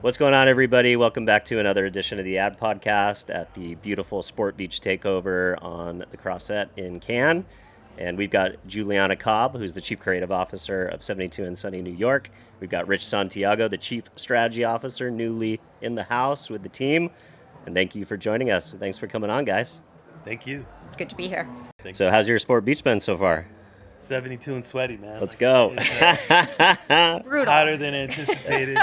What's going on, everybody? Welcome back to another edition of the Ad Podcast at the beautiful Sport Beach Takeover on the Crossette in Cannes. And we've got Juliana Cobb, who's the Chief Creative Officer of 72 and Sunny New York. We've got Rich Santiago, the Chief Strategy Officer, newly in the house with the team. And thank you for joining us. Thanks for coming on, guys. Thank you. Good to be here. So how's your Sport Beach been so far? 72 and sweaty, man. Let's go. Brutal. Hotter than anticipated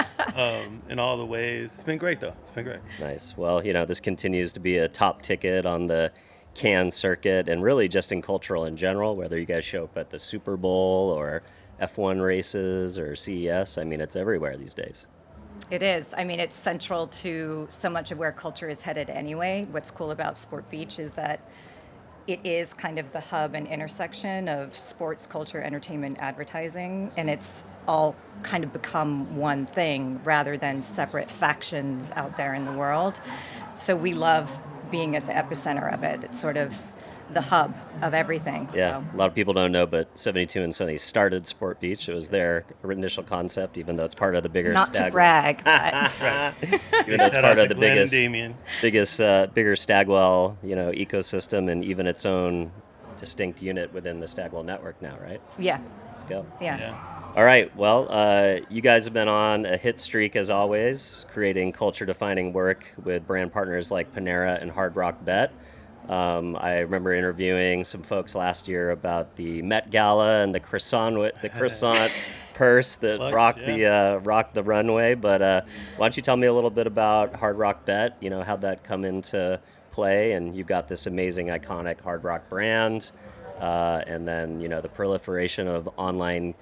in all the ways. It's been great, though. It's been great. Nice. Well, this continues to be a top ticket on the Cannes circuit and really just in cultural in general, whether you guys show up at the Super Bowl or F1 races or CES. I mean, it's everywhere these days. It is. I mean, it's central to so much of where culture is headed anyway. What's cool about Sport Beach is that it is kind of the hub and intersection of sports, culture, entertainment, advertising, and it's all kind of become one thing rather than separate factions out there in the world. So we love being at the epicenter of it. It's sort of the hub of everything. Yeah, So. a lot of people don't know, but 72 and Sunny started Sport Beach. It was their initial concept, even though it's part of the bigger Not to Stag. brag, but Even though it's Shout part out of to the Glenn and biggest, Damien. bigger Stagwell, ecosystem, and even its own distinct unit within the Stagwell network now, right? yeah, Let's go. yeah. All right. Well, you guys have been on a hit streak as always, creating culture-defining work with brand partners like Panera and Hard Rock Bet. I remember interviewing some folks last year about the Met Gala and the croissant purse that Clutch, rocked the runway. But why don't you tell me a little bit about Hard Rock Bet? How'd that come into play? And you've got this amazing, iconic Hard Rock brand, and then the proliferation of online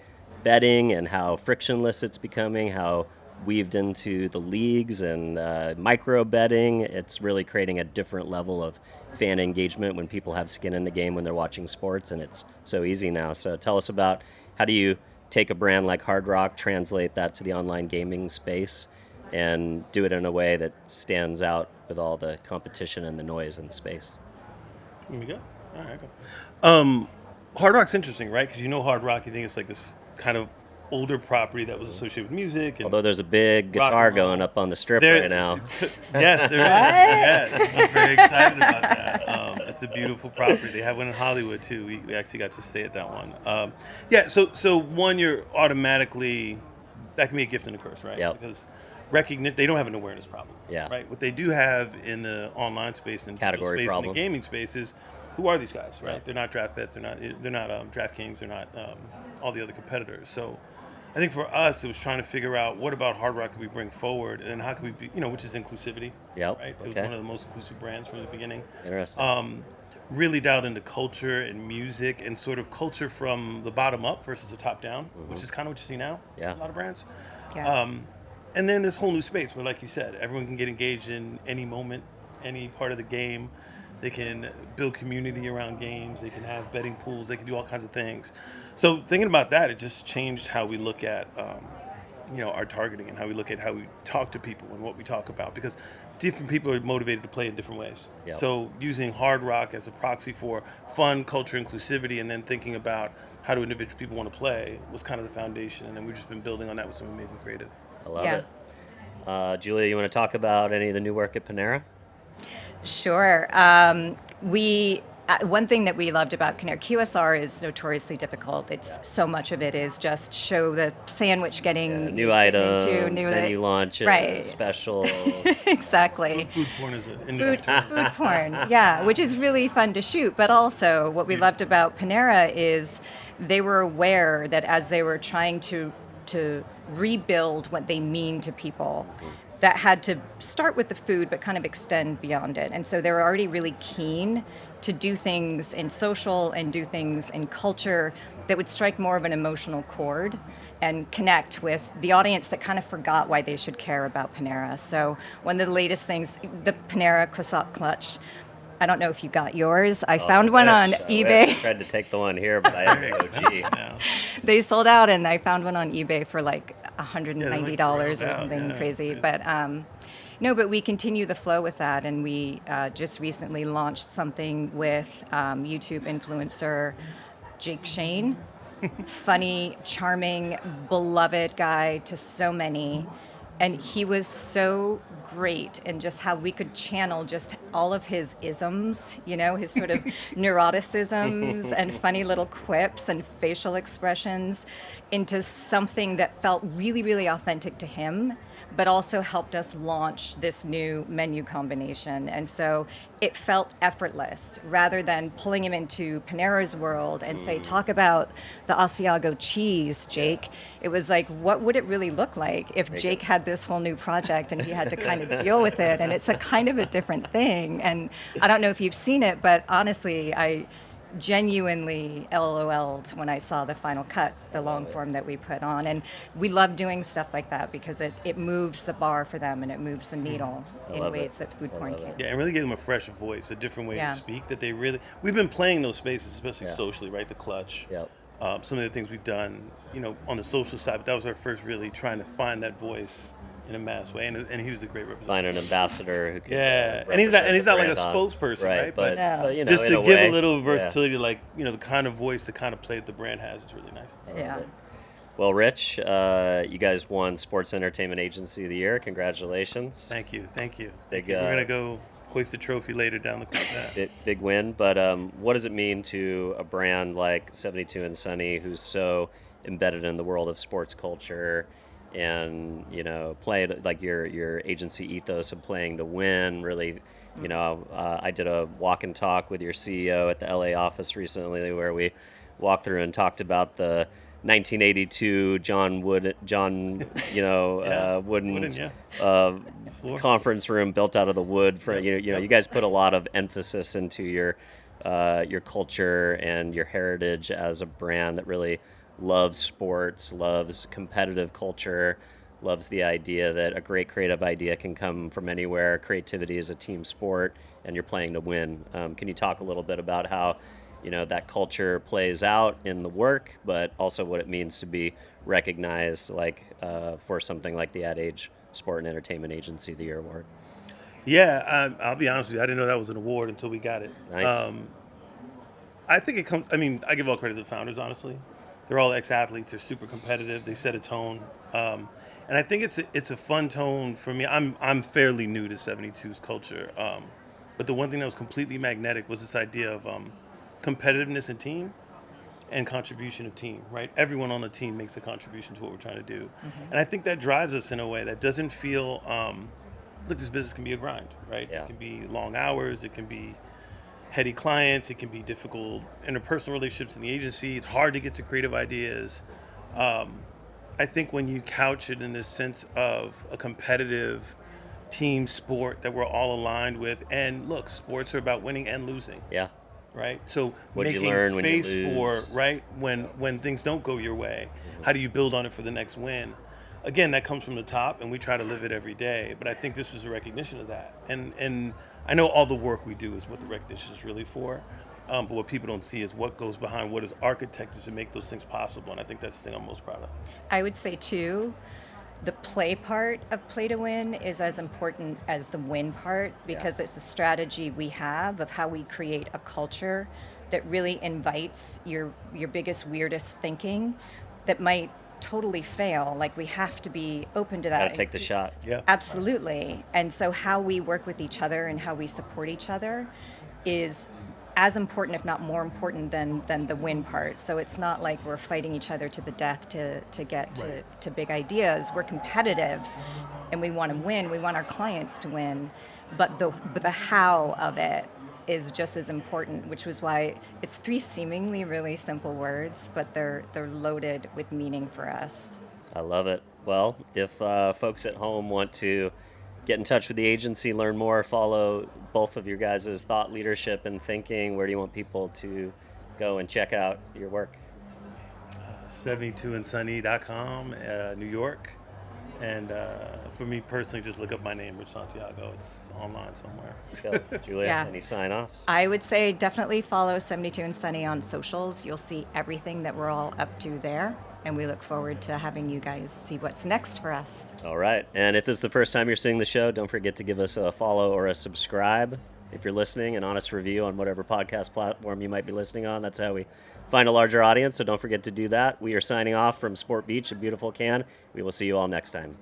betting and how frictionless it's becoming, how weaved into the leagues and micro betting. It's really creating a different level of fan engagement when people have skin in the game when they're watching sports, and it's so easy now. So tell us about how do you take a brand like Hard Rock, translate that to the online gaming space, and do it in a way that stands out with all the competition and the noise in the space. Here we go. All right, go. Hard Rock's interesting, right? Because Hard Rock, you think it's like this kind of older property that was associated with music. And Although there's a big guitar going up on the strip right now. Yes, there is. Yeah, I'm very excited about that. It's a beautiful property. They have one in Hollywood too. We actually got to stay at that one. So one, you're automatically, that can be a gift and a curse, right? Yep. Because they don't have an awareness problem. Yeah. Right. What they do have in the online space and Category space problem. in the gaming space is, who are these guys, right? Yeah. They're not DraftBet. They're not DraftKings. They're not all the other competitors. So I think for us, it was trying to figure out what about Hard Rock could we bring forward, and how could we be, which is inclusivity. Yep. Right. It was Okay. one of the most inclusive brands from the beginning. Interesting. Really dialed into culture and music, and sort of culture from the bottom up versus the top down, which is kind of what you see now. Yeah. A lot of brands. Yeah. And then this whole new space where, like you said, everyone can get engaged in any moment, any part of the game. They can build community around games. They can have betting pools. They can do all kinds of things. So thinking about that, it just changed how we look at, our targeting, and how we look at how we talk to people and what we talk about, because different people are motivated to play in different ways. Yep. So using Hard Rock as a proxy for fun, culture, inclusivity, and then thinking about how do individual people want to play was kind of the foundation. And then we've just been building on that with some amazing creative. I love Yeah. it. Julia, you want to talk about any of the new work at Panera? Sure. One thing that we loved about QSR is notoriously difficult. So much of it is just show the sandwich getting New items, into menu launches, right. special. Exactly. Food porn is an Food porn, yeah, which is really fun to shoot. But also, what we loved about Panera is they were aware that as they were trying to rebuild what they mean to people, that had to start with the food but kind of extend beyond it. And so they were already really keen to do things in social and do things in culture that would strike more of an emotional chord and connect with the audience that kind of forgot why they should care about Panera. So one of the latest things, the Panera Croissant Clutch, I don't know if you got yours. I found one on eBay. I tried to take the one here, but I have OG. They sold out, and I found one on eBay for like $190 or something crazy. But but we continue the flow with that, and we just recently launched something with YouTube influencer Jake Shane. Funny, charming, beloved guy to so many. And he was so great in just how we could channel just all of his isms, his sort of neuroticisms and funny little quips and facial expressions into something that felt really, really authentic to him, but also helped us launch this new menu combination. And so it felt effortless rather than pulling him into Panera's world and say, talk about the Asiago cheese, Jake. It was like, what would it really look like if Jake had this whole new project and he had to kind of deal with it? And it's a kind of a different thing. And I don't know if you've seen it, but honestly, I genuinely LOL'd when I saw the final cut, the long form that we put on. And we love doing stuff like that because it moves the bar for them and it moves the needle in ways that food porn can't. Yeah, and really give them a fresh voice, a different way Yeah. to speak that they really... We've been playing those spaces, especially socially, right? The clutch. Yep. Some of the things we've done, on the social side, but that was our first really trying to find that voice in a mass way, and he was a great representative. Find an ambassador who can and he's not like a brand on. spokesperson, right? But, just in to a give way, a little versatility, like the kind of voice, the kind of play that the brand has, is really nice. Yeah. Well, Rich, you guys won Sports Entertainment Agency of the Year. Congratulations. Thank you. Big, We're gonna go hoist the trophy later down the court. Big win. But what does it mean to a brand like 72 and Sunny, who's so embedded in the world of sports culture, and played like your agency ethos of playing to win? Really, I did a walk and talk with your CEO at the LA office recently, where we walked through and talked about the 1982 wooden conference room built out of the wood. For you guys put a lot of emphasis into your culture and your heritage as a brand that really loves sports, loves competitive culture, loves the idea that a great creative idea can come from anywhere. Creativity is a team sport, and you're playing to win. Can you talk a little bit about how that culture plays out in the work, but also what it means to be recognized, for something like the Ad Age Sport and Entertainment Agency of the Year award? Yeah, I'll be honest with you. I didn't know that was an award until we got it. Nice. I think it comes. I give all credit to the founders. Honestly, they're all ex-athletes. They're super competitive. They set a tone, and I think it's a fun tone for me. I'm fairly new to 72's culture, but the one thing that was completely magnetic was this idea of competitiveness in team and contribution of team, right? Everyone on the team makes a contribution to what we're trying to do. And I think that drives us in a way that doesn't feel, look, this business can be a grind, right? Yeah. It can be long hours, it can be heady clients, it can be difficult interpersonal relationships in the agency. It's hard to get to creative ideas. I think when you couch it in this sense of a competitive team sport that we're all aligned with, and look, sports are about winning and losing. Yeah. Right, so What'd you making learn when you space for lose? when things don't go your way, how do you build on it for the next win? Again, that comes from the top, and we try to live it every day. But I think this was a recognition of that, and I know all the work we do is what the recognition is really for. But what people don't see is what goes behind what is architected to make those things possible, and I think that's the thing I'm most proud of. I would say too, the play part of Play to Win is as important as the win part, because it's a strategy we have of how we create a culture that really invites your biggest, weirdest thinking that might totally fail. Like, we have to be open to that. Gotta take the shot. Yeah, Absolutely. And so how we work with each other and how we support each other is as important, if not more important, than the win part. So it's not like we're fighting each other to the death to get to big ideas. We're competitive, and we want to win. We want our clients to win, but the how of it is just as important, which was why it's three seemingly really simple words, but they're loaded with meaning for us. I love it. Well, if folks at home want to get in touch with the agency, learn more, follow both of your guys' thought leadership and thinking, where do you want people to go and check out your work? 72andsunny.com, New York. And for me personally, just look up my name, Rich Santiago. It's online somewhere. So, Julia, any sign-offs? I would say definitely follow 72 and Sunny on socials. You'll see everything that we're all up to there. And we look forward to having you guys see what's next for us. All right. And if this is the first time you're seeing the show, don't forget to give us a follow or a subscribe. If you're listening, an honest review on whatever podcast platform you might be listening on. That's how we find a larger audience, so don't forget to do that. We are signing off from Sport Beach in beautiful Cannes. We will see you all next time.